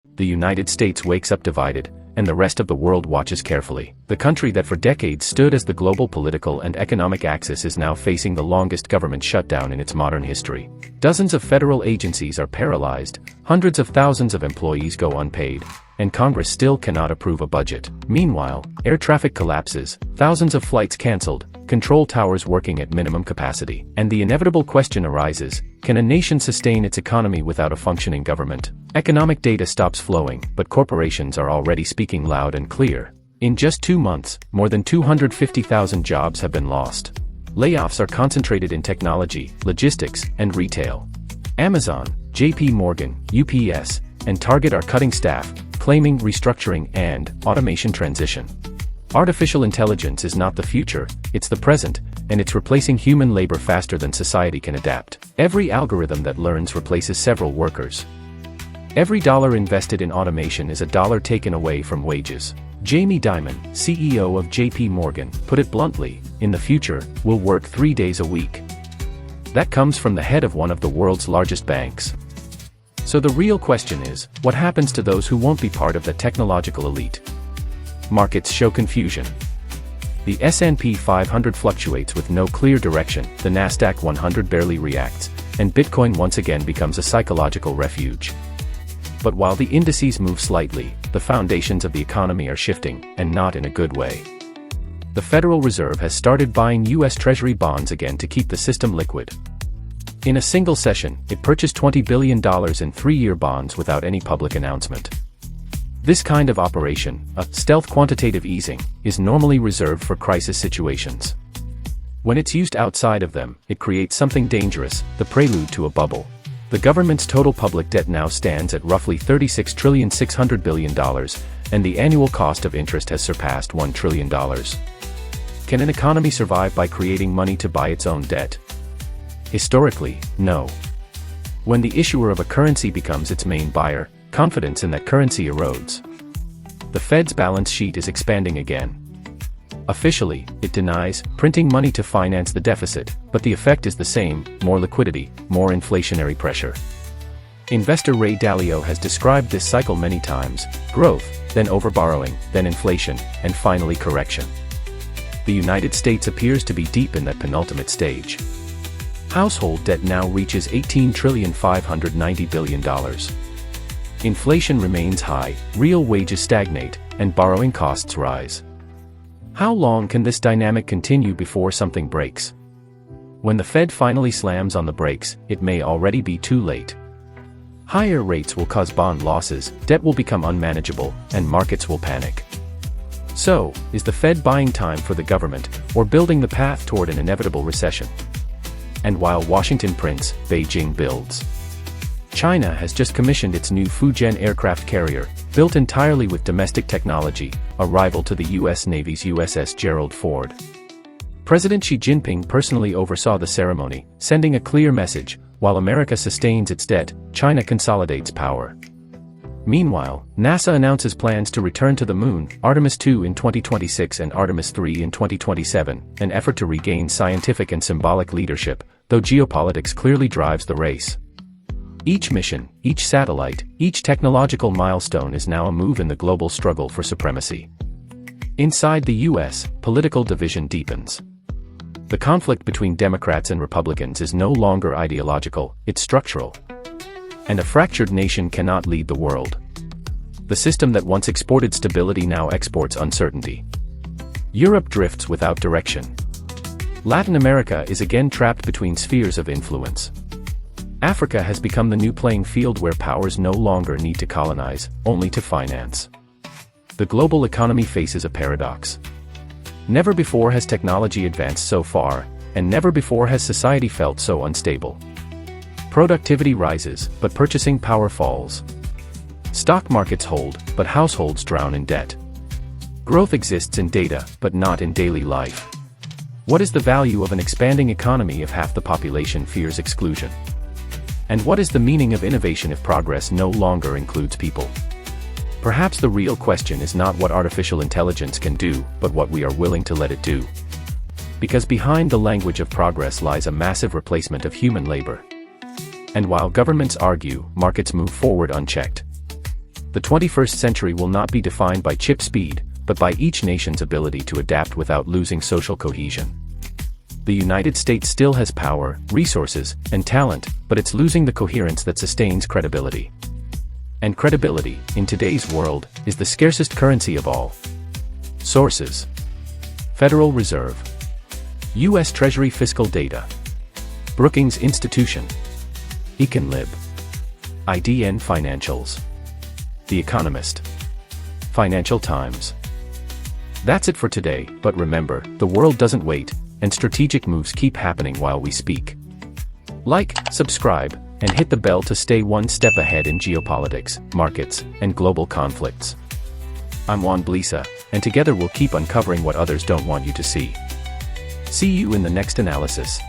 The United States wakes up divided, and the rest of the world watches carefully. The country that for decades stood as the global political and economic axis is now facing the longest government shutdown in its modern history. Dozens of federal agencies are paralyzed, hundreds of thousands of employees go unpaid, and Congress still cannot approve a budget. Meanwhile, air traffic collapses, thousands of flights cancelled, control towers working at minimum capacity. And the inevitable question arises, can a nation sustain its economy without a functioning government? Economic data stops flowing, but corporations are already speaking loud and clear. In just 2 months, more than 250,000 jobs have been lost. Layoffs are concentrated in technology, logistics, and retail. Amazon, JP Morgan, UPS, and Target are cutting staff, claiming restructuring and automation transition. Artificial intelligence is not the future, it's the present, and it's replacing human labor faster than society can adapt. Every algorithm that learns replaces several workers. Every dollar invested in automation is a dollar taken away from wages. Jamie Dimon, CEO of JP Morgan, put it bluntly, in the future, we'll work 3 days a week. That comes from the head of one of the world's largest banks. So the real question is, what happens to those who won't be part of the technological elite? Markets show confusion. The S&P 500 fluctuates with no clear direction, the Nasdaq 100 barely reacts, and Bitcoin once again becomes a psychological refuge. But while the indices move slightly, the foundations of the economy are shifting, and not in a good way. The Federal Reserve has started buying U.S. Treasury bonds again to keep the system liquid. In a single session, it purchased $20 billion in 3-year bonds without any public announcement. This kind of operation, a stealth quantitative easing, is normally reserved for crisis situations. When it's used outside of them, it creates something dangerous, the prelude to a bubble. The government's total public debt now stands at roughly $36,600 billion, and the annual cost of interest has surpassed $1 trillion. Can an economy survive by creating money to buy its own debt? Historically, no. When the issuer of a currency becomes its main buyer, confidence in that currency erodes. The Fed's balance sheet is expanding again. Officially, it denies printing money to finance the deficit, but the effect is the same: more liquidity, more inflationary pressure. Investor Ray Dalio has described this cycle many times: growth, then overborrowing, then inflation, and finally correction. The United States appears to be deep in that penultimate stage. Household debt now reaches $18,590 billion. Inflation remains high, real wages stagnate, and borrowing costs rise. How long can this dynamic continue before something breaks? When the Fed finally slams on the brakes, it may already be too late. Higher rates will cause bond losses, debt will become unmanageable, and markets will panic. So, is the Fed buying time for the government, or building the path toward an inevitable recession? And while Washington prints, Beijing builds. China has just commissioned its new Fujian aircraft carrier, built entirely with domestic technology, a rival to the U.S. Navy's USS Gerald Ford. President Xi Jinping personally oversaw the ceremony, sending a clear message: while America sustains its debt, China consolidates power. Meanwhile, NASA announces plans to return to the Moon, Artemis 2 in 2026 and Artemis 3 in 2027, an effort to regain scientific and symbolic leadership, though geopolitics clearly drives the race. Each mission, each satellite, each technological milestone is now a move in the global struggle for supremacy. Inside the U.S., political division deepens. The conflict between Democrats and Republicans is no longer ideological, it's structural. And a fractured nation cannot lead the world. The system that once exported stability now exports uncertainty. Europe drifts without direction. Latin America is again trapped between spheres of influence. Africa has become the new playing field where powers no longer need to colonize, only to finance. The global economy faces a paradox. Never before has technology advanced so far, and never before has society felt so unstable. Productivity rises, but purchasing power falls. Stock markets hold, but households drown in debt. Growth exists in data, but not in daily life. What is the value of an expanding economy if half the population fears exclusion? And what is the meaning of innovation if progress no longer includes people? Perhaps the real question is not what artificial intelligence can do, but what we are willing to let it do. Because behind the language of progress lies a massive replacement of human labor. And while governments argue, markets move forward unchecked. The 21st century will not be defined by chip speed, but by each nation's ability to adapt without losing social cohesion. The United States still has power, resources, and talent, but it's losing the coherence that sustains credibility. And credibility, in today's world, is the scarcest currency of all. Sources: Federal Reserve, U.S. Treasury Fiscal Data, Brookings Institution, EconLib, IDN Financials, The Economist, Financial Times. That's it for today, but remember, the world doesn't wait, and strategic moves keep happening while we speak. Like, subscribe, and hit the bell to stay one step ahead in geopolitics, markets, and global conflicts. I'm Juan Blisa, and together we'll keep uncovering what others don't want you to see. See you in the next analysis.